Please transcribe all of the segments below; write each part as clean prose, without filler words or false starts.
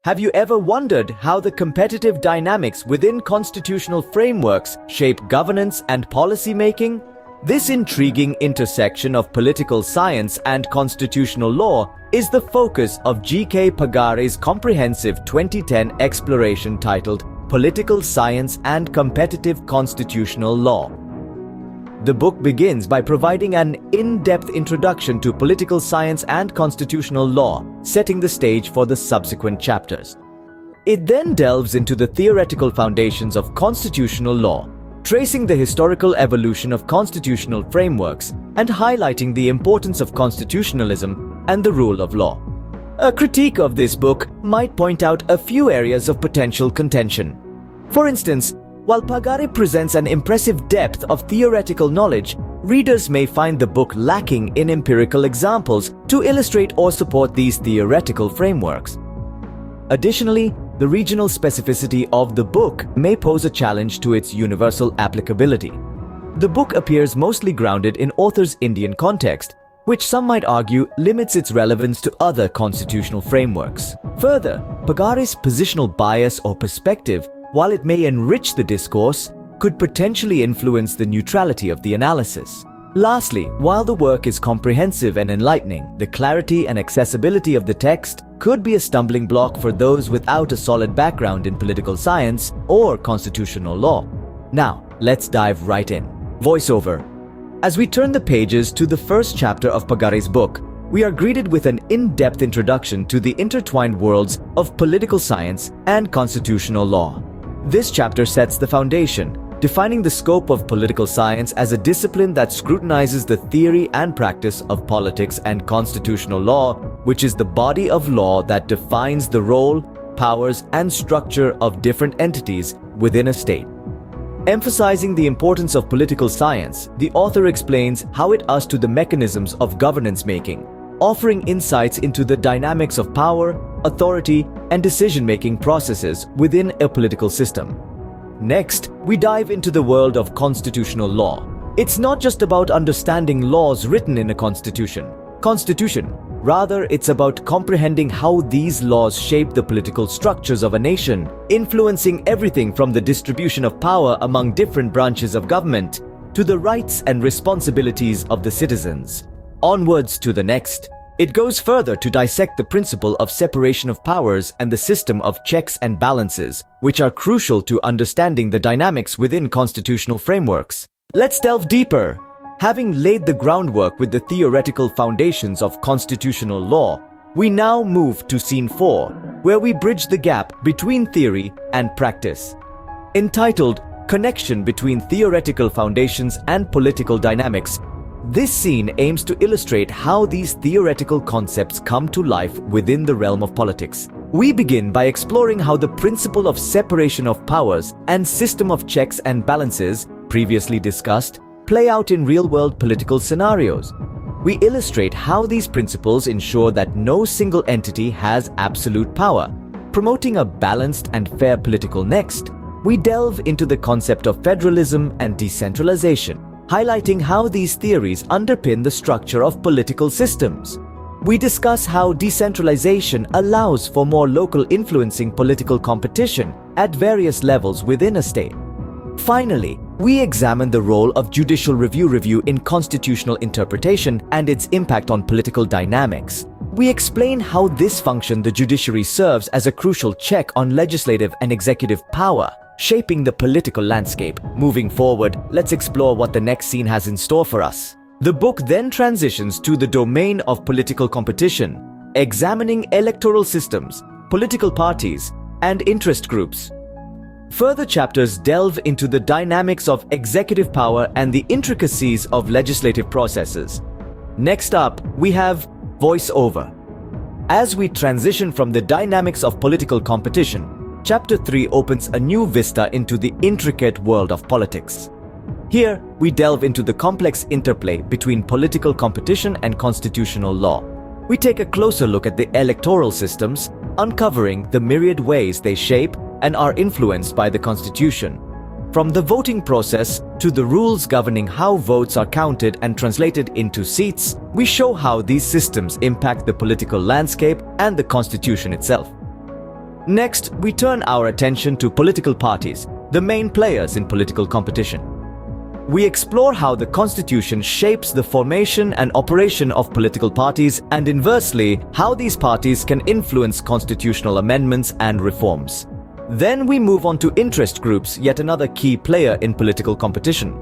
Have you ever wondered how the competitive dynamics within constitutional frameworks shape governance and policy making? This intriguing intersection of political science and constitutional law is the focus of G.K. Pagare's comprehensive 2010 exploration titled Political Science and Competitive Constitutional Law. The book begins by providing an in-depth introduction to political science and constitutional law, setting the stage for the subsequent chapters. It then delves into the theoretical foundations of constitutional law, tracing the historical evolution of constitutional frameworks and highlighting the importance of constitutionalism and the rule of law. A critique of this book might point out a few areas of potential contention. For instance, while Pagare presents an impressive depth of theoretical knowledge, readers may find the book lacking in empirical examples to illustrate or support these theoretical frameworks. Additionally, the regional specificity of the book may pose a challenge to its universal applicability. The book appears mostly grounded in author's Indian context, which some might argue limits its relevance to other constitutional frameworks. Further, Pagare's positional bias or perspective, while it may enrich the discourse, could potentially influence the neutrality of the analysis. Lastly, while the work is comprehensive and enlightening, the clarity and accessibility of the text could be a stumbling block for those without a solid background in political science or constitutional law. Now, let's dive right in. Voiceover. As we turn the pages to the first chapter of Pagare's book, we are greeted with an in-depth introduction to the intertwined worlds of political science and constitutional law. This chapter sets the foundation, defining the scope of political science as a discipline that scrutinizes the theory and practice of politics and constitutional law, which is the body of law that defines the role, powers, and structure of different entities within a state. Emphasizing the importance of political science, the author explains how it adds to the mechanisms of governance making, offering insights into the dynamics of power, authority, and decision-making processes within a political system. Next, we dive into the world of constitutional law. It's not just about understanding laws written in a constitution. Rather, it's about comprehending how these laws shape the political structures of a nation, influencing everything from the distribution of power among different branches of government to the rights and responsibilities of the citizens. Onwards to the next. It goes further to dissect the principle of separation of powers and the system of checks and balances, which are crucial to understanding the dynamics within constitutional frameworks. Let's delve deeper. Having laid the groundwork with the theoretical foundations of constitutional law, we now move to Scene 4, where we bridge the gap between theory and practice. Entitled Connection Between Theoretical Foundations and Political Dynamics, this scene aims to illustrate how these theoretical concepts come to life within the realm of politics. We begin by exploring how the principle of separation of powers and system of checks and balances, previously discussed, play out in real-world political scenarios. We illustrate how these principles ensure that no single entity has absolute power, promoting a balanced and fair political. Next, we delve into the concept of federalism and decentralization, highlighting how these theories underpin the structure of political systems. We discuss how decentralization allows for more local influencing political competition at various levels within a state. Finally, we examine the role of judicial review in constitutional interpretation and its impact on political dynamics. We explain how this function the judiciary serves as a crucial check on legislative and executive power, shaping the political landscape. Moving forward, let's explore what the next scene has in store for us. The book then transitions to the domain of political competition, examining electoral systems, political parties, and interest groups. Further chapters delve into the dynamics of executive power and the intricacies of legislative processes. Next up, we have voiceover. As we transition from the dynamics of political competition, Chapter 3 opens a new vista into the intricate world of politics. Here, we delve into the complex interplay between political competition and constitutional law. We take a closer look at the electoral systems, uncovering the myriad ways they shape and are influenced by the Constitution. From the voting process to the rules governing how votes are counted and translated into seats, we show how these systems impact the political landscape and the Constitution itself. Next, we turn our attention to political parties, the main players in political competition. We explore how the Constitution shapes the formation and operation of political parties, and inversely, how these parties can influence constitutional amendments and reforms. Then we move on to interest groups, yet another key player in political competition.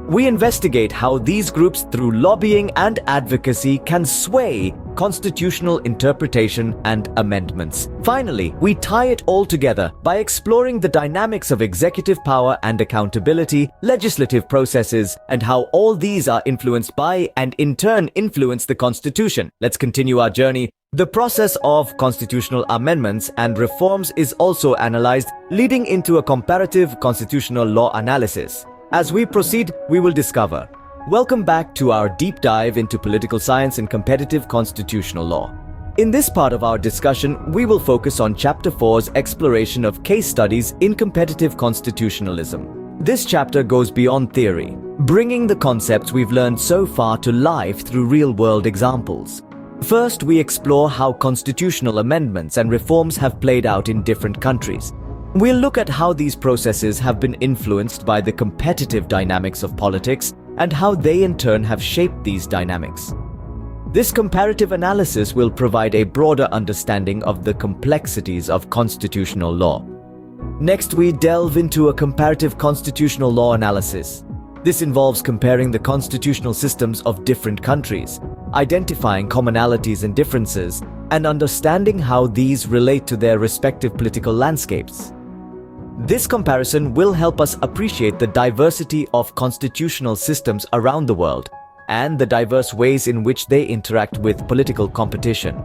We investigate how these groups, through lobbying and advocacy, can sway constitutional interpretation and amendments. Finally, we tie it all together by exploring the dynamics of executive power and accountability, legislative processes, and how all these are influenced by and in turn influence the Constitution. Let's continue our journey. The process of constitutional amendments and reforms is also analyzed, leading into a comparative constitutional law analysis. As we proceed, we will discover. Welcome back to our deep dive into political science and competitive constitutional law. In this part of our discussion, we will focus on Chapter 4's exploration of case studies in competitive constitutionalism. This chapter goes beyond theory, bringing the concepts we've learned so far to life through real-world examples. First, we explore how constitutional amendments and reforms have played out in different countries. We'll look at how these processes have been influenced by the competitive dynamics of politics and how they in turn have shaped these dynamics. This comparative analysis will provide a broader understanding of the complexities of constitutional law. Next, we delve into a comparative constitutional law analysis. This involves comparing the constitutional systems of different countries, identifying commonalities and differences, and understanding how these relate to their respective political landscapes. This comparison will help us appreciate the diversity of constitutional systems around the world and the diverse ways in which they interact with political competition.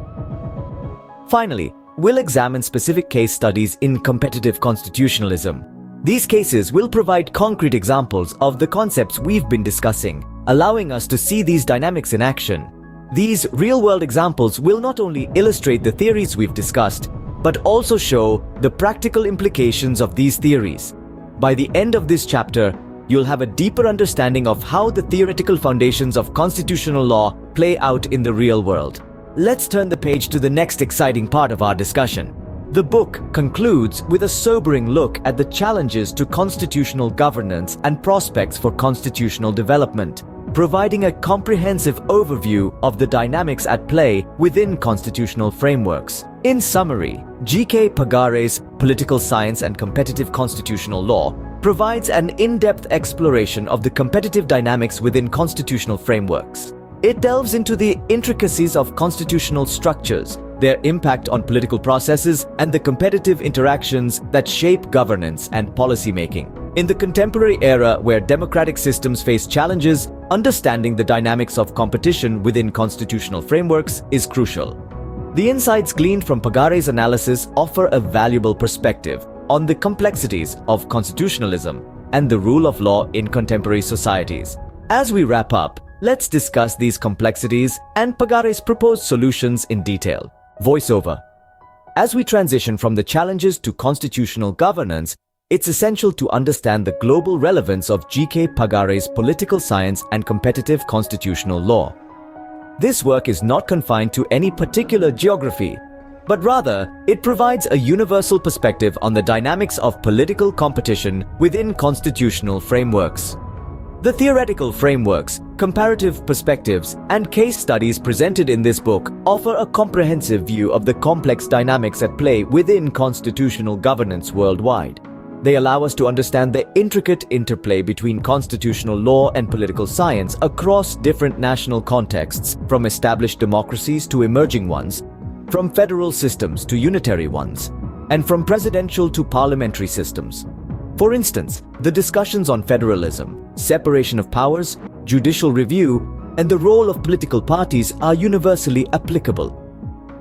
Finally, we'll examine specific case studies in competitive constitutionalism. These cases will provide concrete examples of the concepts we've been discussing, allowing us to see these dynamics in action. These real-world examples will not only illustrate the theories we've discussed, but also show the practical implications of these theories. By the end of this chapter, you'll have a deeper understanding of how the theoretical foundations of constitutional law play out in the real world. Let's turn the page to the next exciting part of our discussion. The book concludes with a sobering look at the challenges to constitutional governance and prospects for constitutional development, providing a comprehensive overview of the dynamics at play within constitutional frameworks. In summary, G.K. Pagare's Political Science and Competitive Constitutional Law provides an in-depth exploration of the competitive dynamics within constitutional frameworks. It delves into the intricacies of constitutional structures, their impact on political processes, and the competitive interactions that shape governance and policymaking. In the contemporary era where democratic systems face challenges, understanding the dynamics of competition within constitutional frameworks is crucial. The insights gleaned from Pagare's analysis offer a valuable perspective on the complexities of constitutionalism and the rule of law in contemporary societies. As we wrap up, let's discuss these complexities and Pagare's proposed solutions in detail. Voiceover. As we transition from the challenges to constitutional governance, it's essential to understand the global relevance of G.K. Pagare's Political Science and Competitive Constitutional Law. This work is not confined to any particular geography, but rather, it provides a universal perspective on the dynamics of political competition within constitutional frameworks. The theoretical frameworks, comparative perspectives, and case studies presented in this book offer a comprehensive view of the complex dynamics at play within constitutional governance worldwide. They allow us to understand the intricate interplay between constitutional law and political science across different national contexts, from established democracies to emerging ones, from federal systems to unitary ones, and from presidential to parliamentary systems. For instance, the discussions on federalism, separation of powers, judicial review, and the role of political parties are universally applicable.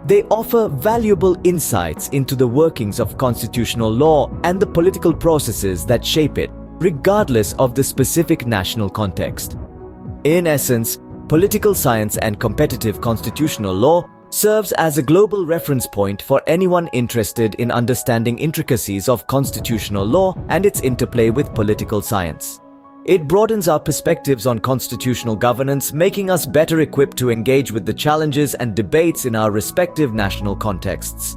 They offer valuable insights into the workings of constitutional law and the political processes that shape it, regardless of the specific national context. In essence, political science and competitive constitutional law serves as a global reference point for anyone interested in understanding intricacies of constitutional law and its interplay with political science. It broadens our perspectives on constitutional governance, making us better equipped to engage with the challenges and debates in our respective national contexts.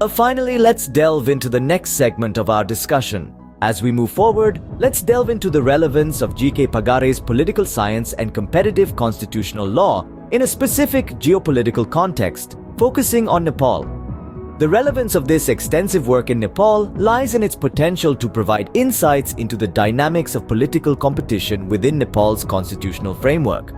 Finally, let's delve into the next segment of our discussion. As we move forward, let's delve into the relevance of G.K. Pagare's political science and competitive constitutional law in a specific geopolitical context, focusing on Nepal. The relevance of this extensive work in Nepal lies in its potential to provide insights into the dynamics of political competition within Nepal's constitutional framework.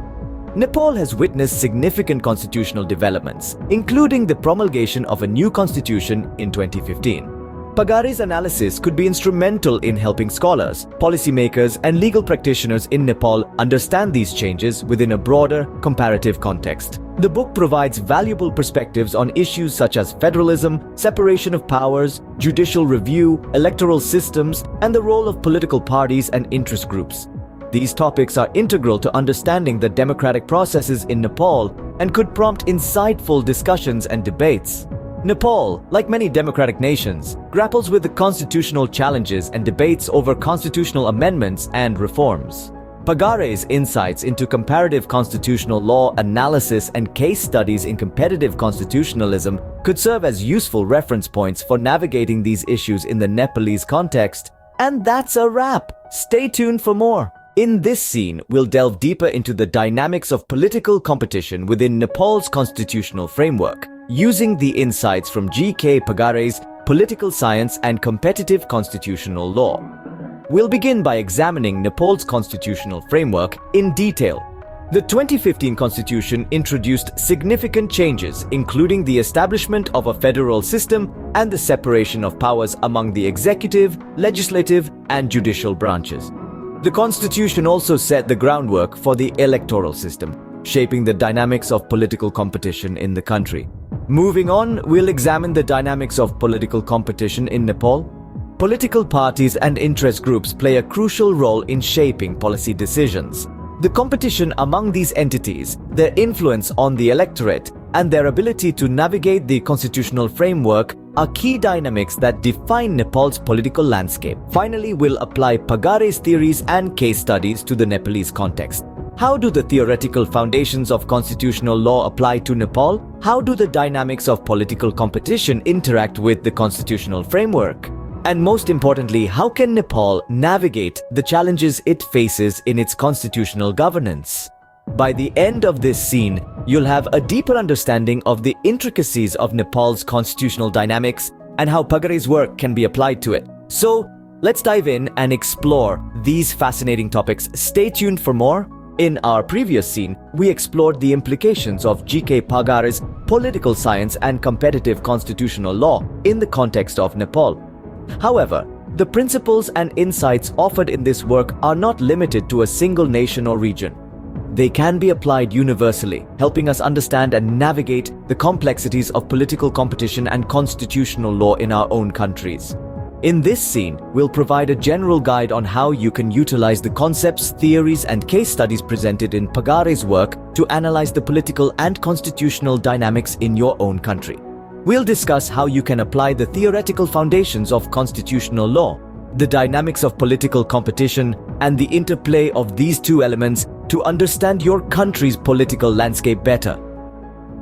Nepal has witnessed significant constitutional developments, including the promulgation of a new constitution in 2015. Pagare's analysis could be instrumental in helping scholars, policymakers, and legal practitioners in Nepal understand these changes within a broader, comparative context. The book provides valuable perspectives on issues such as federalism, separation of powers, judicial review, electoral systems, and the role of political parties and interest groups. These topics are integral to understanding the democratic processes in Nepal and could prompt insightful discussions and debates. Nepal, like many democratic nations, grapples with the constitutional challenges and debates over constitutional amendments and reforms. Pagare's insights into comparative constitutional law analysis and case studies in competitive constitutionalism could serve as useful reference points for navigating these issues in the Nepalese context. And that's a wrap! Stay tuned for more! In this scene, we'll delve deeper into the dynamics of political competition within Nepal's constitutional framework, using the insights from G.K. Pagare's political science and competitive constitutional law. We'll begin by examining Nepal's constitutional framework in detail. The 2015 constitution introduced significant changes, including the establishment of a federal system and the separation of powers among the executive, legislative, and judicial branches. The constitution also set the groundwork for the electoral system, shaping the dynamics of political competition in the country. Moving on, we'll examine the dynamics of political competition in Nepal. Political parties and interest groups play a crucial role in shaping policy decisions. The competition among these entities, their influence on the electorate, and their ability to navigate the constitutional framework are key dynamics that define Nepal's political landscape. Finally, we'll apply Pagare's theories and case studies to the Nepalese context. How do the theoretical foundations of constitutional law apply to Nepal? How do the dynamics of political competition interact with the constitutional framework? And most importantly, how can Nepal navigate the challenges it faces in its constitutional governance? By the end of this scene, you'll have a deeper understanding of the intricacies of Nepal's constitutional dynamics and how Pagare's work can be applied to it. So, let's dive in and explore these fascinating topics. Stay tuned for more. In our previous scene, we explored the implications of G.K. Pagare's political science and competitive constitutional law in the context of Nepal. However, the principles and insights offered in this work are not limited to a single nation or region. They can be applied universally, helping us understand and navigate the complexities of political competition and constitutional law in our own countries. In this scene, we'll provide a general guide on how you can utilize the concepts, theories, and case studies presented in Pagare's work to analyze the political and constitutional dynamics in your own country. We'll discuss how you can apply the theoretical foundations of constitutional law, the dynamics of political competition, and the interplay of these two elements to understand your country's political landscape better.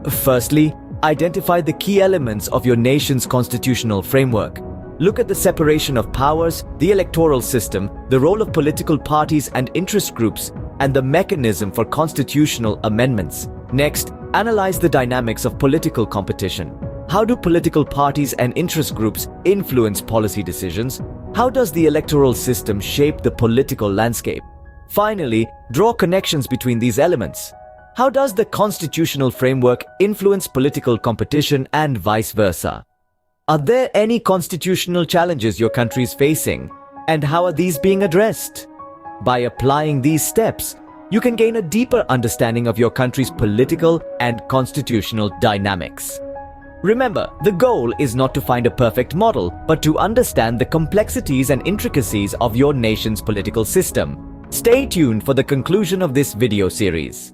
Firstly, identify the key elements of your nation's constitutional framework. Look at the separation of powers, the electoral system, the role of political parties and interest groups, and the mechanism for constitutional amendments. Next, analyze the dynamics of political competition. How do political parties and interest groups influence policy decisions? How does the electoral system shape the political landscape? Finally, draw connections between these elements. How does the constitutional framework influence political competition and vice versa? Are there any constitutional challenges your country is facing, and how are these being addressed? By applying these steps, you can gain a deeper understanding of your country's political and constitutional dynamics. Remember, the goal is not to find a perfect model, but to understand the complexities and intricacies of your nation's political system. Stay tuned for the conclusion of this video series.